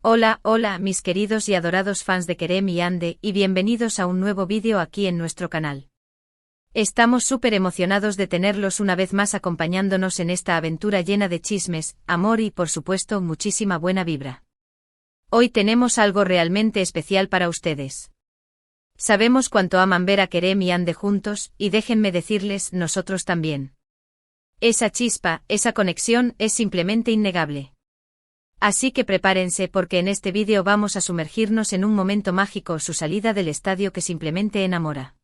Hola, hola, mis queridos y adorados fans de Kerem y Ande, y bienvenidos a un nuevo vídeo aquí en nuestro canal. Estamos súper emocionados de tenerlos una vez más acompañándonos en esta aventura llena de chismes, amor y, por supuesto, muchísima buena vibra. Hoy tenemos algo realmente especial para ustedes. Sabemos cuánto aman ver a Kerem y Ande juntos, y déjenme decirles, nosotros también. Esa chispa, esa conexión, es simplemente innegable. Así que prepárense porque en este vídeo vamos a sumergirnos en un momento mágico, su salida del estadio que simplemente enamora.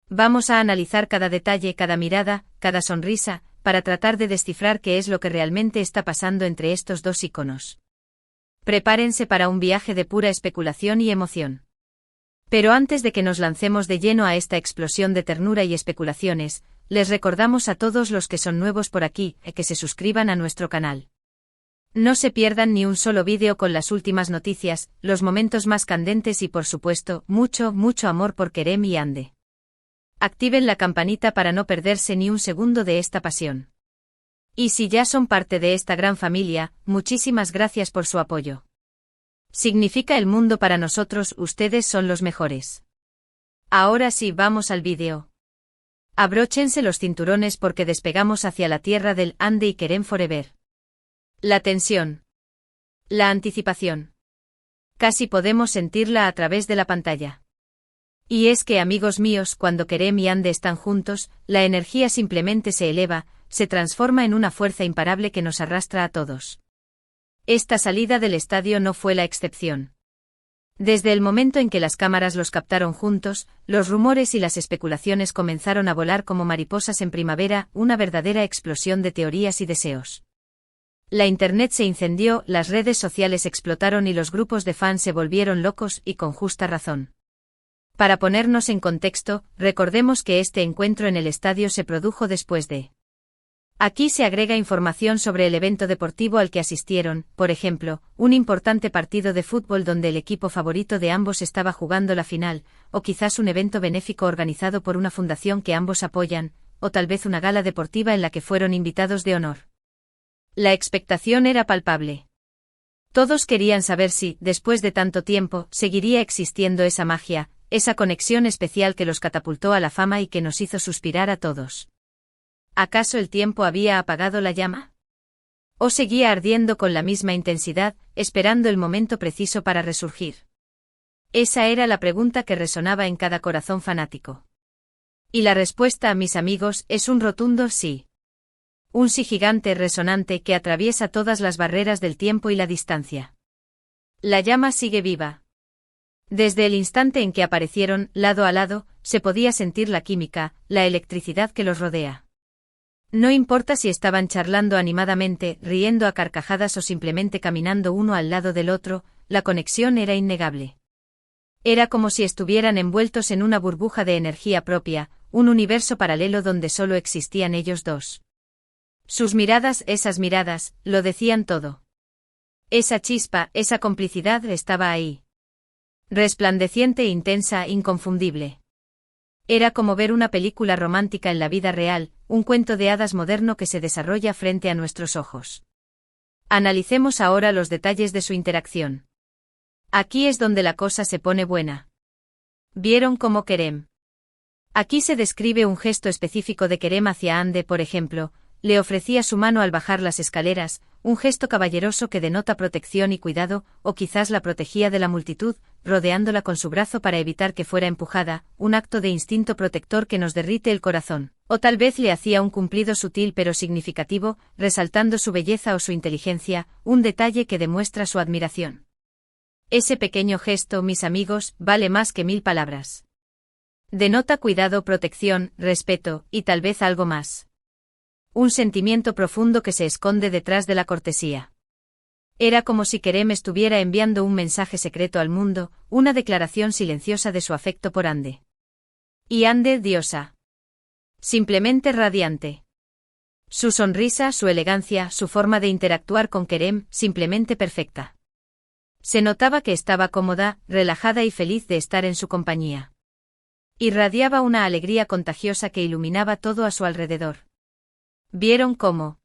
Vamos a analizar cada detalle, cada mirada, cada sonrisa, para tratar de descifrar qué es lo que realmente está pasando entre estos dos íconos. Prepárense para un viaje de pura especulación y emoción. Pero antes de que nos lancemos de lleno a esta explosión de ternura y especulaciones, les recordamos a todos los que son nuevos por aquí, que se suscriban a nuestro canal. No se pierdan ni un solo vídeo con las últimas noticias, los momentos más candentes y por supuesto, mucho, mucho amor por Kerem y Ande. Activen la campanita para no perderse ni un segundo de esta pasión. Y si ya son parte de esta gran familia, muchísimas gracias por su apoyo. Significa el mundo para nosotros, ustedes son los mejores. Ahora sí, vamos al vídeo. Abróchense los cinturones porque despegamos hacia la tierra del Ande y Kerem Forever. La tensión. La anticipación. Casi podemos sentirla a través de la pantalla. Y es que, amigos míos, cuando Kerem y Ande están juntos, la energía simplemente se eleva, se transforma en una fuerza imparable que nos arrastra a todos. Esta salida del estadio no fue la excepción. Desde el momento en que las cámaras los captaron juntos, los rumores y las especulaciones comenzaron a volar como mariposas en primavera, una verdadera explosión de teorías y deseos. La internet se incendió, las redes sociales explotaron y los grupos de fans se volvieron locos, y con justa razón. Para ponernos en contexto, recordemos que este encuentro en el estadio se produjo después de. Aquí se agrega información sobre el evento deportivo al que asistieron, por ejemplo, un importante partido de fútbol donde el equipo favorito de ambos estaba jugando la final, o quizás un evento benéfico organizado por una fundación que ambos apoyan, o tal vez una gala deportiva en la que fueron invitados de honor. La expectación era palpable. Todos querían saber si, después de tanto tiempo, seguiría existiendo esa magia, esa conexión especial que los catapultó a la fama y que nos hizo suspirar a todos. ¿Acaso el tiempo había apagado la llama? ¿O seguía ardiendo con la misma intensidad, esperando el momento preciso para resurgir? Esa era la pregunta que resonaba en cada corazón fanático. Y la respuesta, mis amigos, es un rotundo sí. Un sí gigante resonante que atraviesa todas las barreras del tiempo y la distancia. La llama sigue viva. Desde el instante en que aparecieron, lado a lado, se podía sentir la química, la electricidad que los rodea. No importa si estaban charlando animadamente, riendo a carcajadas o simplemente caminando uno al lado del otro, la conexión era innegable. Era como si estuvieran envueltos en una burbuja de energía propia, un universo paralelo donde solo existían ellos dos. Sus miradas, esas miradas, lo decían todo. Esa chispa, esa complicidad estaba ahí. Resplandeciente, intensa, inconfundible. Era como ver una película romántica en la vida real, un cuento de hadas moderno que se desarrolla frente a nuestros ojos. Analicemos ahora los detalles de su interacción. Aquí es donde la cosa se pone buena. ¿Vieron cómo Kerem? Aquí se describe un gesto específico de Kerem hacia Ande, por ejemplo. Le ofrecía su mano al bajar las escaleras, un gesto caballeroso que denota protección y cuidado, o quizás la protegía de la multitud, rodeándola con su brazo para evitar que fuera empujada, un acto de instinto protector que nos derrite el corazón, o tal vez le hacía un cumplido sutil pero significativo, resaltando su belleza o su inteligencia, un detalle que demuestra su admiración. Ese pequeño gesto, mis amigos, vale más que 1000 palabras. Denota cuidado, protección, respeto, y tal vez algo más. Un sentimiento profundo que se esconde detrás de la cortesía. Era como si Kerem estuviera enviando un mensaje secreto al mundo, una declaración silenciosa de su afecto por Ande. Y Ande, diosa. Simplemente radiante. Su sonrisa, su elegancia, su forma de interactuar con Kerem, simplemente perfecta. Se notaba que estaba cómoda, relajada y feliz de estar en su compañía. Irradiaba una alegría contagiosa que iluminaba todo a su alrededor. ¿Vieron cómo?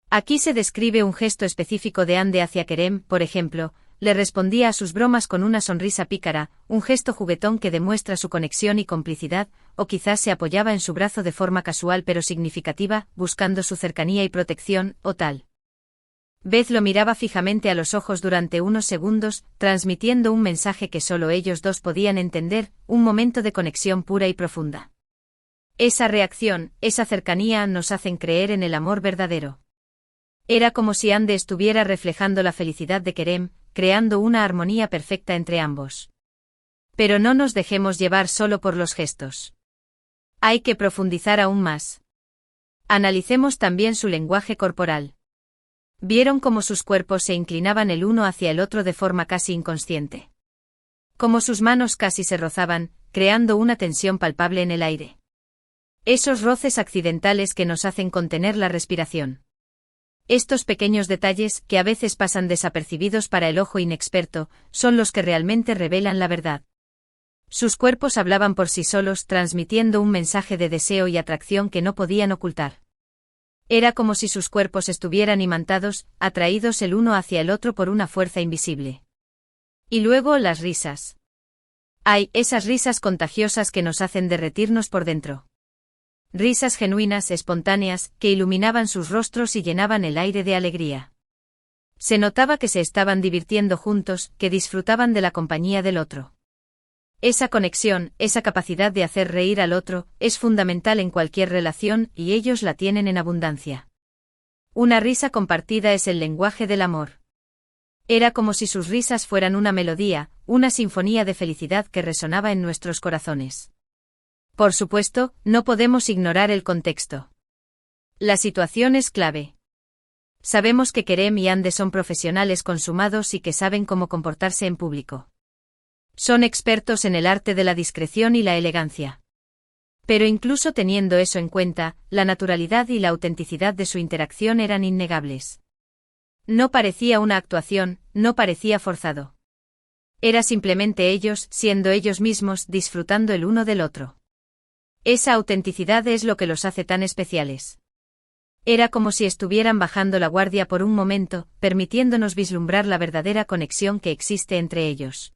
Aquí se describe un gesto específico de Ande hacia Kerem, por ejemplo, le respondía a sus bromas con una sonrisa pícara, un gesto juguetón que demuestra su conexión y complicidad, o quizás se apoyaba en su brazo de forma casual pero significativa, buscando su cercanía y protección, o tal. Beth lo miraba fijamente a los ojos durante unos segundos, transmitiendo un mensaje que solo ellos dos podían entender, un momento de conexión pura y profunda. Esa reacción, esa cercanía nos hacen creer en el amor verdadero. Era como si Ande estuviera reflejando la felicidad de Kerem, creando una armonía perfecta entre ambos. Pero no nos dejemos llevar solo por los gestos. Hay que profundizar aún más. Analicemos también su lenguaje corporal. Vieron cómo sus cuerpos se inclinaban el uno hacia el otro de forma casi inconsciente. Cómo sus manos casi se rozaban, creando una tensión palpable en el aire. Esos roces accidentales que nos hacen contener la respiración. Estos pequeños detalles, que a veces pasan desapercibidos para el ojo inexperto, son los que realmente revelan la verdad. Sus cuerpos hablaban por sí solos, transmitiendo un mensaje de deseo y atracción que no podían ocultar. Era como si sus cuerpos estuvieran imantados, atraídos el uno hacia el otro por una fuerza invisible. Y luego las risas. Hay esas risas contagiosas que nos hacen derretirnos por dentro. Risas genuinas, espontáneas, que iluminaban sus rostros y llenaban el aire de alegría. Se notaba que se estaban divirtiendo juntos, que disfrutaban de la compañía del otro. Esa conexión, esa capacidad de hacer reír al otro, es fundamental en cualquier relación y ellos la tienen en abundancia. Una risa compartida es el lenguaje del amor. Era como si sus risas fueran una melodía, una sinfonía de felicidad que resonaba en nuestros corazones. Por supuesto, no podemos ignorar el contexto. La situación es clave. Sabemos que Kerem y Ande son profesionales consumados y que saben cómo comportarse en público. Son expertos en el arte de la discreción y la elegancia. Pero incluso teniendo eso en cuenta, la naturalidad y la autenticidad de su interacción eran innegables. No parecía una actuación, no parecía forzado. Era simplemente ellos, siendo ellos mismos, disfrutando el uno del otro. Esa autenticidad es lo que los hace tan especiales. Era como si estuvieran bajando la guardia por un momento, permitiéndonos vislumbrar la verdadera conexión que existe entre ellos.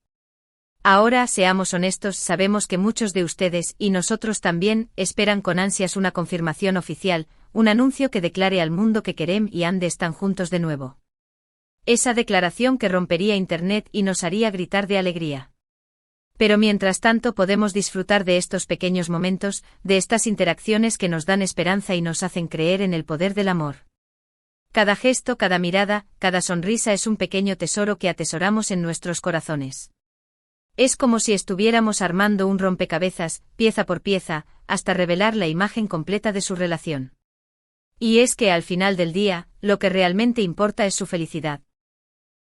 Ahora, seamos honestos, sabemos que muchos de ustedes, y nosotros también, esperan con ansias una confirmación oficial, un anuncio que declare al mundo que Kerem y Ande están juntos de nuevo. Esa declaración que rompería Internet y nos haría gritar de alegría. Pero mientras tanto podemos disfrutar de estos pequeños momentos, de estas interacciones que nos dan esperanza y nos hacen creer en el poder del amor. Cada gesto, cada mirada, cada sonrisa es un pequeño tesoro que atesoramos en nuestros corazones. Es como si estuviéramos armando un rompecabezas, pieza por pieza, hasta revelar la imagen completa de su relación. Y es que al final del día, lo que realmente importa es su felicidad.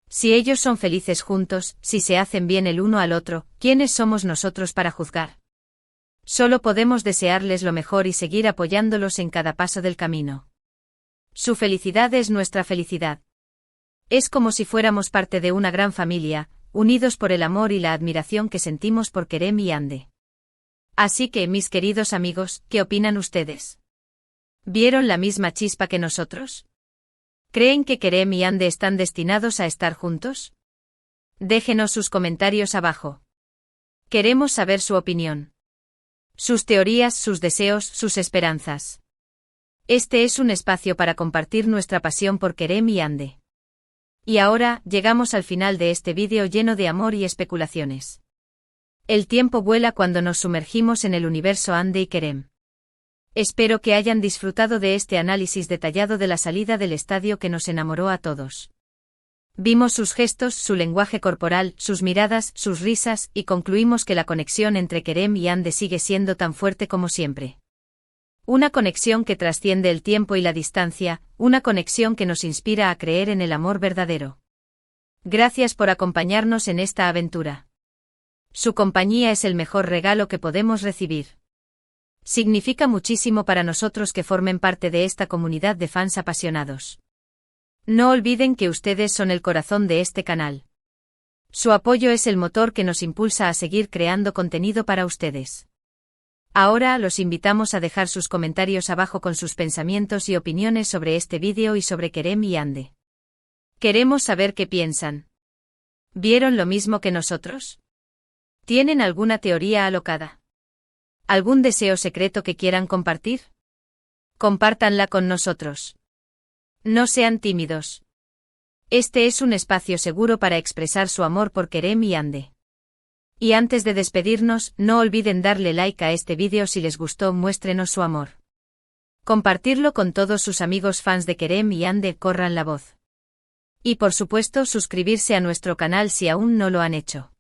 Si ellos son felices juntos, si se hacen bien el uno al otro, ¿quiénes somos nosotros para juzgar? Solo podemos desearles lo mejor y seguir apoyándolos en cada paso del camino. Su felicidad es nuestra felicidad. Es como si fuéramos parte de una gran familia, unidos por el amor y la admiración que sentimos por Kerem y Ande. Así que, mis queridos amigos, ¿qué opinan ustedes? ¿Vieron la misma chispa que nosotros? ¿Creen que Kerem y Ande están destinados a estar juntos? Déjenos sus comentarios abajo. Queremos saber su opinión. Sus teorías, sus deseos, sus esperanzas. Este es un espacio para compartir nuestra pasión por Kerem y Ande. Y ahora, llegamos al final de este vídeo lleno de amor y especulaciones. El tiempo vuela cuando nos sumergimos en el universo Ande y Kerem. Espero que hayan disfrutado de este análisis detallado de la salida del estadio que nos enamoró a todos. Vimos sus gestos, su lenguaje corporal, sus miradas, sus risas, y concluimos que la conexión entre Kerem y Ande sigue siendo tan fuerte como siempre. Una conexión que trasciende el tiempo y la distancia, una conexión que nos inspira a creer en el amor verdadero. Gracias por acompañarnos en esta aventura. Su compañía es el mejor regalo que podemos recibir. Significa muchísimo para nosotros que formen parte de esta comunidad de fans apasionados. No olviden que ustedes son el corazón de este canal. Su apoyo es el motor que nos impulsa a seguir creando contenido para ustedes. Ahora los invitamos a dejar sus comentarios abajo con sus pensamientos y opiniones sobre este vídeo y sobre Kerem y Ande. Queremos saber qué piensan. ¿Vieron lo mismo que nosotros? ¿Tienen alguna teoría alocada? ¿Algún deseo secreto que quieran compartir? Compártanla con nosotros. No sean tímidos. Este es un espacio seguro para expresar su amor por Kerem y Hande. Y antes de despedirnos, no olviden darle like a este vídeo si les gustó, muéstrenos su amor. Compartirlo con todos sus amigos fans de Kerem y Hande, corran la voz. Y por supuesto suscribirse a nuestro canal si aún no lo han hecho.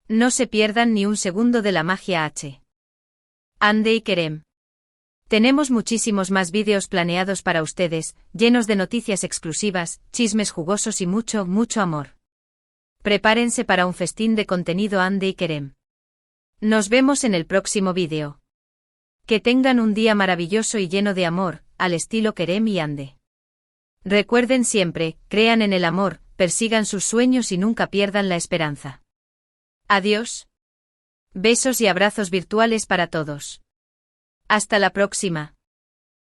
No se pierdan ni un segundo de la magia H. Hande y Kerem. Tenemos muchísimos más vídeos planeados para ustedes, llenos de noticias exclusivas, chismes jugosos y mucho, mucho amor. Prepárense para un festín de contenido Hande y Kerem. Nos vemos en el próximo vídeo. Que tengan un día maravilloso y lleno de amor, al estilo Kerem y Hande. Recuerden siempre, crean en el amor, persigan sus sueños y nunca pierdan la esperanza. Adiós. Besos y abrazos virtuales para todos. Hasta la próxima.